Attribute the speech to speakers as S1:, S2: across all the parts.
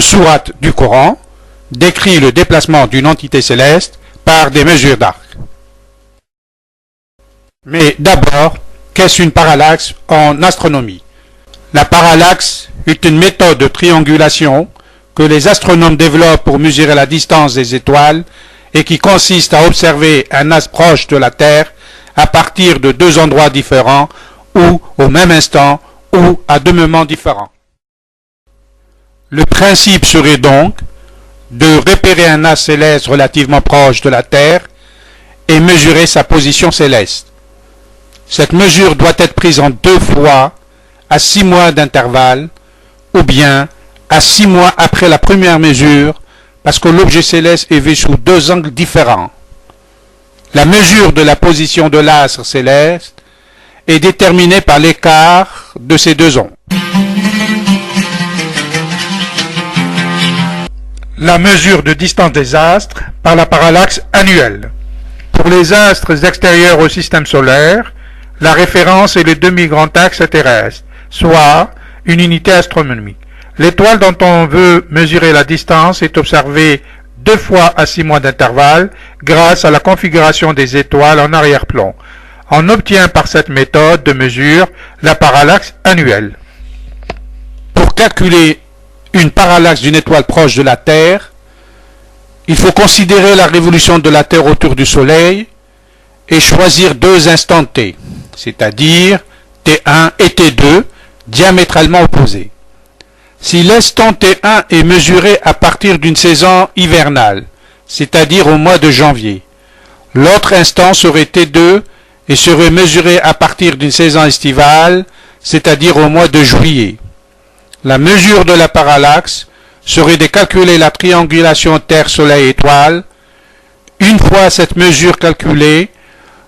S1: sourate du Coran décrit le déplacement d'une entité céleste par des mesures d'arc. Mais d'abord, qu'est-ce une parallaxe en astronomie? La parallaxe est une méthode de triangulation que les astronomes développent pour mesurer la distance des étoiles et qui consiste à observer un astre proche de la Terre à partir de deux endroits différents ou au même instant ou à deux moments différents. Le principe serait donc de repérer un astre céleste relativement proche de la Terre et mesurer sa position céleste. Cette mesure doit être prise en deux fois à 6 mois d'intervalle ou bien à 6 mois après la première mesure parce que l'objet céleste est vu sous deux angles différents. La mesure de la position de l'astre céleste est déterminée par l'écart de ces deux angles. La mesure de distance des astres par la parallaxe annuelle. Pour les astres extérieurs au système solaire, la référence est le demi-grand axe terrestre, soit une unité astronomique. L'étoile dont on veut mesurer la distance est observée 2 fois à 6 mois d'intervalle grâce à la configuration des étoiles en arrière-plan. On obtient par cette méthode de mesure la parallaxe annuelle. Pour calculer une parallaxe d'une étoile proche de la Terre, il faut considérer la révolution de la Terre autour du Soleil et choisir deux instants t, c'est-à-dire T1 et T2, diamétralement opposés. Si l'instant T1 est mesuré à partir d'une saison hivernale, c'est-à-dire au mois de janvier, l'autre instant serait T2 et serait mesuré à partir d'une saison estivale, c'est-à-dire au mois de juillet. La mesure de la parallaxe serait de calculer la triangulation Terre-Soleil-Étoile. Une fois cette mesure calculée,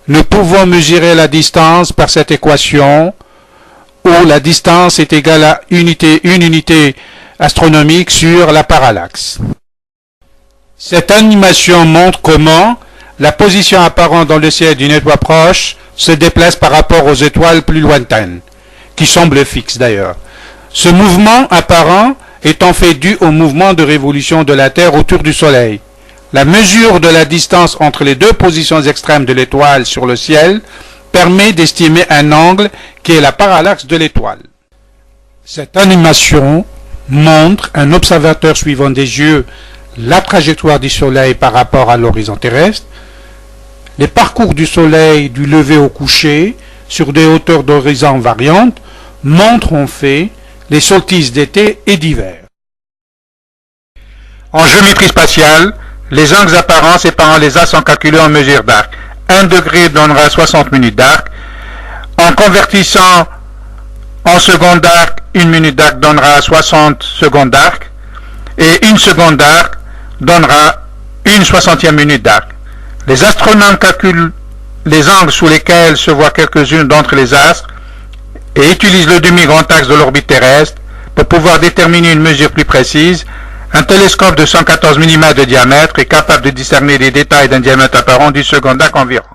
S1: nous pouvons mesurer la distance par cette équation où la distance est égale à une unité astronomique sur la parallaxe. Cette animation montre comment la position apparente dans le ciel d'une étoile proche se déplace par rapport aux étoiles plus lointaines, qui semblent fixes d'ailleurs. Ce mouvement apparent est en fait dû au mouvement de révolution de la Terre autour du Soleil. La mesure de la distance entre les deux positions extrêmes de l'étoile sur le ciel permet d'estimer un angle qui est la parallaxe de l'étoile. Cette animation montre un observateur suivant des yeux la trajectoire du Soleil par rapport à l'horizon terrestre, les parcours du Soleil du lever au coucher sur des hauteurs d'horizon variantes montrent en fait les solstices d'été et d'hiver. En géométrie spatiale, les angles apparents séparant les astres sont calculés en mesure d'arc. 1 degré donnera 60 minutes d'arc. En convertissant en seconde d'arc, 1 minute d'arc donnera 60 secondes d'arc. Et 1 seconde d'arc donnera 1/60e minute d'arc. Les astronomes calculent les angles sous lesquels se voient quelques-unes d'entre les astres et utilisent le demi-grand axe de l'orbite terrestre pour pouvoir déterminer une mesure plus précise. Un télescope de 114 mm de diamètre est capable de discerner les détails d'un diamètre apparent du second d'arc environ.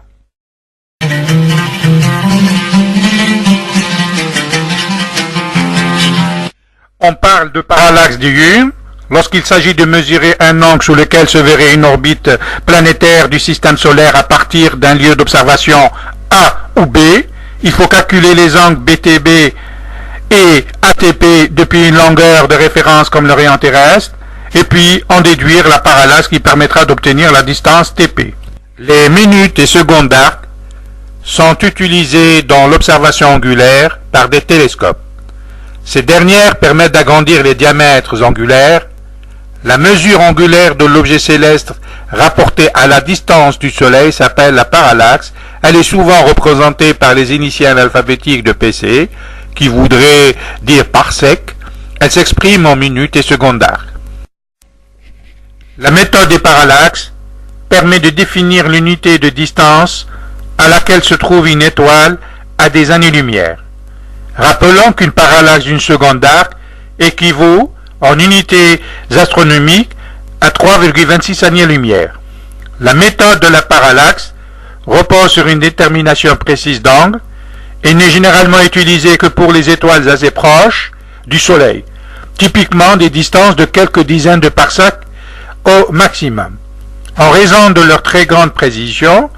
S1: On parle de parallaxe diurne lorsqu'il s'agit de mesurer un angle sous lequel se verrait une orbite planétaire du système solaire à partir d'un lieu d'observation A ou B. Il faut calculer les angles BTB et ATP depuis une longueur de référence comme le rayon terrestre, et puis en déduire la parallaxe qui permettra d'obtenir la distance TP. Les minutes et secondes d'arc sont utilisées dans l'observation angulaire par des télescopes. Ces dernières permettent d'agrandir les diamètres angulaires. La mesure angulaire de l'objet céleste rapportée à la distance du Soleil s'appelle la parallaxe. Elle est souvent représentée par les initiales alphabétiques de PC, qui voudraient dire parsec. Elle s'exprime en minutes et secondes d'arc. La méthode des parallaxes permet de définir l'unité de distance à laquelle se trouve une étoile à des années-lumière. Rappelons qu'une parallaxe d'une seconde d'arc équivaut en unités astronomiques à 3,26 années-lumière. La méthode de la parallaxe repose sur une détermination précise d'angle et n'est généralement utilisée que pour les étoiles assez proches du Soleil. typiquement des distances de quelques dizaines de parsecs au maximum. En raison de leur très grande précision,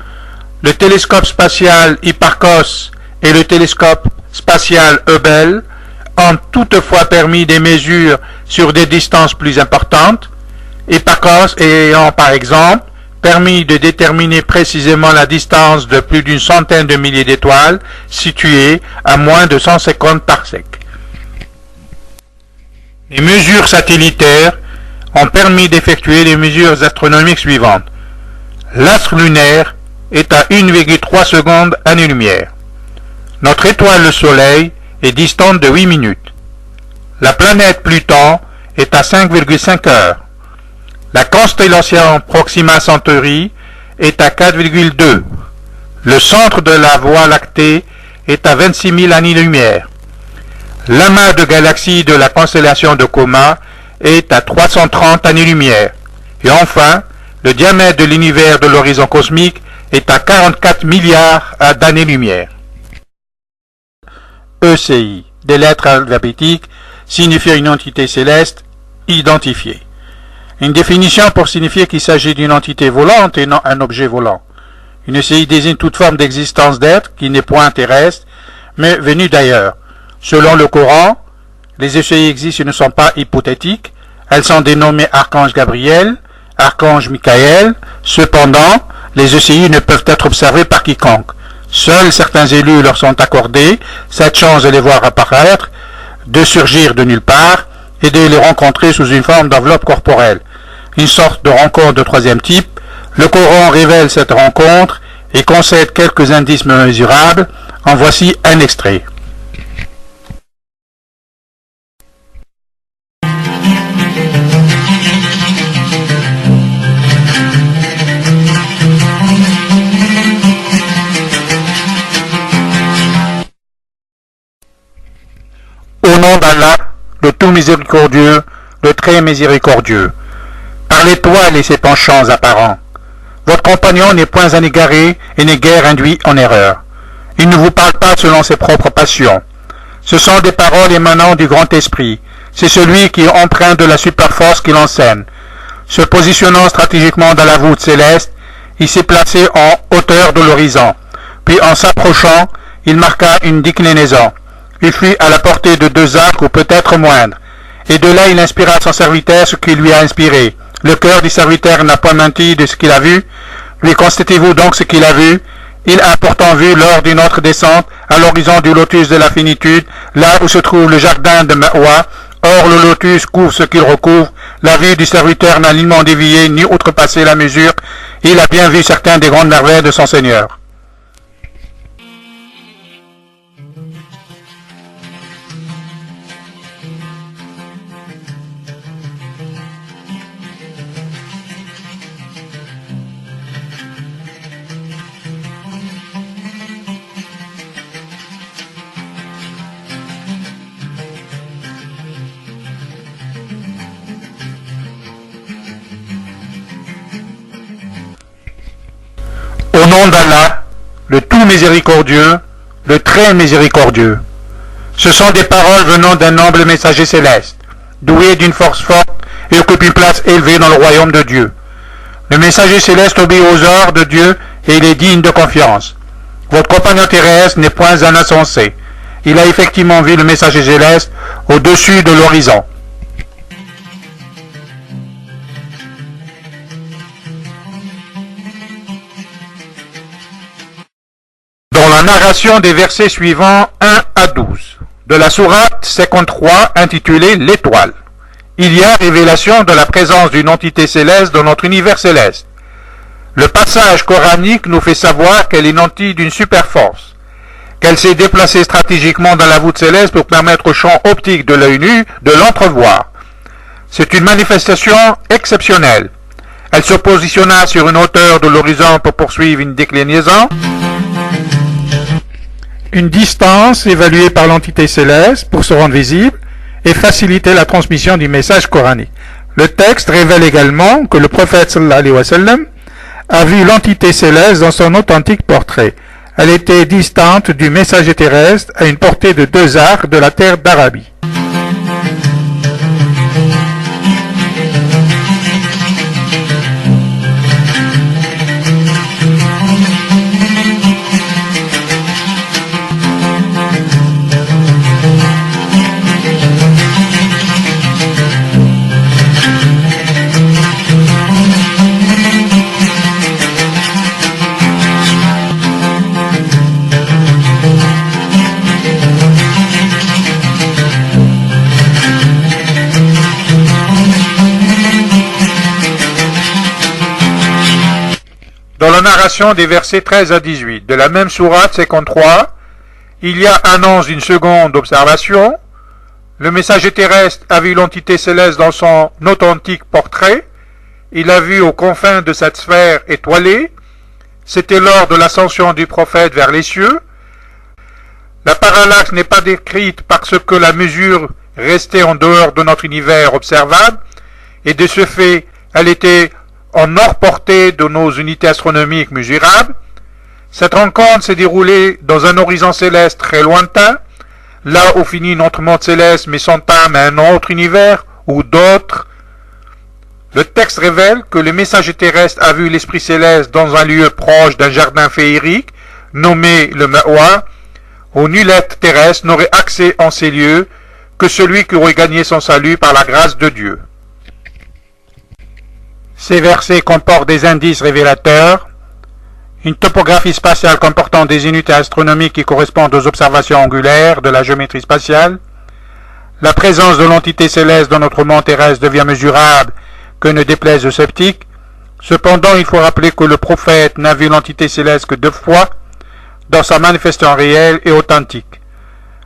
S1: le télescope spatial Hipparcos et le télescope spatial Hubble ont toutefois permis des mesures sur des distances plus importantes, Hipparcos ayant par exemple permis de déterminer précisément la distance de plus d'une centaine de milliers d'étoiles situées à moins de 150 parsecs. Les mesures satellitaires ont permis d'effectuer les mesures astronomiques suivantes. L'astre lunaire est à 1,3 secondes année-lumière. Notre étoile, le Soleil, est distante de 8 minutes. La planète Pluton est à 5,5 heures. La constellation Proxima Centauri est à 4,2. Le centre de la Voie lactée est à 26 000 années-lumière. L'amas de galaxies de la constellation de Coma est à 330 années-lumière. Et enfin, le diamètre de l'univers de l'horizon cosmique est à 44 milliards d'années-lumière. ECI, des lettres alphabétiques, signifie une entité céleste identifiée. Une définition pour signifier qu'il s'agit d'une entité volante et non un objet volant. Une ECI désigne toute forme d'existence d'être qui n'est point terrestre, mais venue d'ailleurs. Selon le Coran, les ECI existent et ne sont pas hypothétiques. Elles sont dénommées Archange Gabriel, Archange Michael. Cependant, les ECI ne peuvent être observées par quiconque. Seuls certains élus leur sont accordés cette chance de les voir apparaître, de surgir de nulle part et de les rencontrer sous une forme d'enveloppe corporelle. Une sorte de rencontre de troisième type. Le Coran révèle cette rencontre et concède quelques indices mesurables. En voici un extrait. Au nom d'Allah, le tout miséricordieux, le très miséricordieux, par l'étoile et ses penchants apparents. Votre compagnon n'est point un égaré et n'est guère induit en erreur. Il ne vous parle pas selon ses propres passions. Ce sont des paroles émanant du grand esprit. C'est celui qui est empreint de la superforce qu'il enseigne. Se positionnant stratégiquement dans la voûte céleste, il s'est placé en hauteur de l'horizon. Puis en s'approchant, il marqua une déclinaison. Il fut à la portée de 2 arcs ou peut-être moindre. Et de là il inspira à son serviteur ce qui lui a inspiré. Le cœur du serviteur n'a point menti de ce qu'il a vu. Lui constatez-vous donc ce qu'il a vu? Il a pourtant vu lors d'une autre descente à l'horizon du lotus de la finitude, là où se trouve le jardin de Ma'wa. Or le lotus couvre ce qu'il recouvre. La vue du serviteur n'a nullement dévié ni outrepassé la mesure. Il a bien vu certaines des grandes merveilles de son Seigneur. Au nom d'Allah, le tout miséricordieux, le très miséricordieux. Ce sont des paroles venant d'un noble messager céleste, doué d'une force forte et occupe une place élevée dans le royaume de Dieu. Le messager céleste obéit aux ordres de Dieu et il est digne de confiance. Votre compagnon terrestre n'est point un insensé. Il a effectivement vu le messager céleste au-dessus de l'horizon. Dans la narration des versets suivants 1 à 12 de la sourate 53 intitulée L'étoile, il y a révélation de la présence d'une entité céleste dans notre univers céleste. Le passage coranique nous fait savoir qu'elle est nantie d'une super force, qu'elle s'est déplacée stratégiquement dans la voûte céleste pour permettre au champ optique de l'œil nu de l'entrevoir. C'est une manifestation exceptionnelle. Elle se positionna sur une hauteur de l'horizon pour poursuivre une déclinaison. Une distance évaluée par l'entité céleste pour se rendre visible et faciliter la transmission du message coranique. Le texte révèle également que le prophète sallallahu alayhi wa sallam a vu l'entité céleste dans son authentique portrait. Elle était distante du messager terrestre à une portée de 2 arcs de la terre d'Arabie. Dans la narration des versets 13 à 18 de la même sourate 53, il y a annonce d'une seconde observation. Le messager terrestre a vu l'entité céleste dans son authentique portrait. Il a vu aux confins de cette sphère étoilée. C'était lors de l'ascension du prophète vers les cieux. La parallaxe n'est pas décrite parce que la mesure restait en dehors de notre univers observable, et de ce fait, elle était en hors portée de nos unités astronomiques mesurables. Cette rencontre s'est déroulée dans un horizon céleste très lointain, là où finit notre monde céleste mais s'entame à un autre univers ou d'autres. Le texte révèle que le messager terrestre a vu l'esprit céleste dans un lieu proche d'un jardin féerique nommé le Ma'wa, où nul être terrestre n'aurait accès en ces lieux que celui qui aurait gagné son salut par la grâce de Dieu. Ces versets comportent des indices révélateurs, une topographie spatiale comportant des unités astronomiques qui correspondent aux observations angulaires de la géométrie spatiale. La présence de l'entité céleste dans notre monde terrestre devient mesurable, que ne déplaise aux sceptiques. Cependant, il faut rappeler que le prophète n'a vu l'entité céleste que 2 fois, dans sa manifestation réelle et authentique.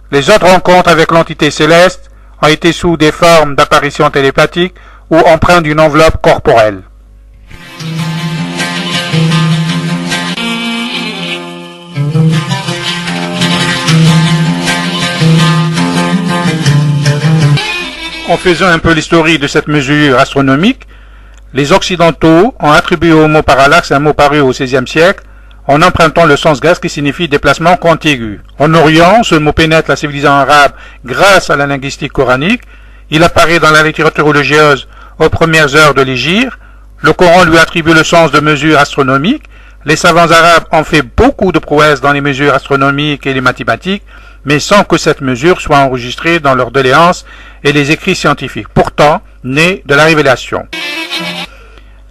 S1: Les autres rencontres avec l'entité céleste ont été sous des formes d'apparitions télépathiques ou empreintes d'une enveloppe corporelle. En faisant un peu l'historique de cette mesure astronomique, les Occidentaux ont attribué au mot parallaxe un mot paru au XVIe siècle en empruntant le sens grec qui signifie déplacement contigu. En Orient, ce mot pénètre la civilisation arabe grâce à la linguistique coranique. Il apparaît dans la littérature religieuse aux premières heures de l'Hégire. Le Coran lui attribue le sens de mesure astronomique. Les savants arabes ont fait beaucoup de prouesses dans les mesures astronomiques et les mathématiques, mais sans que cette mesure soit enregistrée dans leurs doléances et les écrits scientifiques, pourtant nés de la révélation.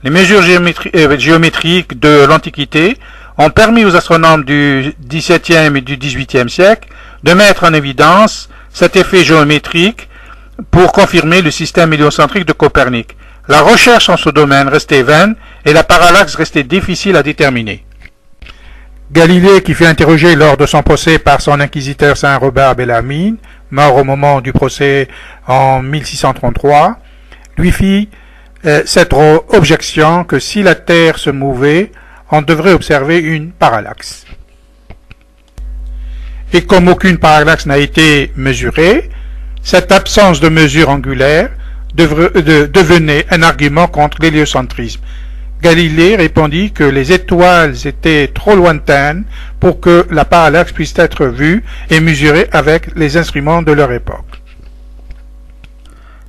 S1: Les mesures géométriques de l'Antiquité ont permis aux astronomes du XVIIe et du XVIIIe siècle de mettre en évidence cet effet géométrique pour confirmer le système héliocentrique de Copernic. La recherche en ce domaine restait vaine et la parallaxe restait difficile à déterminer. Galilée, qui fut interrogé lors de son procès par son inquisiteur Saint Robert Bellarmine, mort au moment du procès en 1633, lui fit cette objection que si la Terre se mouvait, on devrait observer une parallaxe. Et comme aucune parallaxe n'a été mesurée, cette absence de mesure angulaire devenait un argument contre l'héliocentrisme. Galilée répondit que les étoiles étaient trop lointaines pour que la parallaxe puisse être vue et mesurée avec les instruments de leur époque.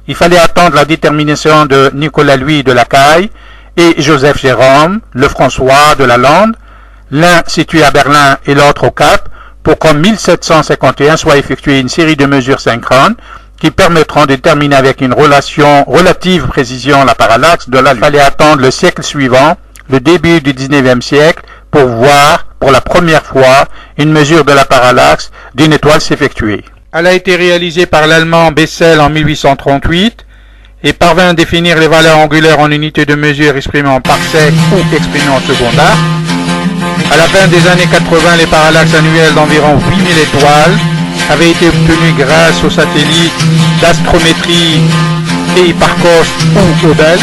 S1: Il fallait attendre la détermination de Nicolas Louis de Lacaille et Joseph Jérôme Lefrançois de Lalande, l'un situé à Berlin et l'autre au Cap, pour qu'en 1751 soit effectuée une série de mesures synchrones qui permettront de déterminer avec une relative précision la parallaxe de la Lune. Il fallait attendre le siècle suivant, le début du XIXe siècle, pour voir pour la première fois une mesure de la parallaxe d'une étoile s'effectuer. Elle a été réalisée par l'Allemand Bessel en 1838 et parvint à définir les valeurs angulaires en unités de mesure exprimées en parsec ou exprimées en secondaire. À la fin des années 80, les parallaxes annuels d'environ 8000 étoiles avaient été obtenus grâce aux satellites d'astrométrie et Hipparcos ou Hubble.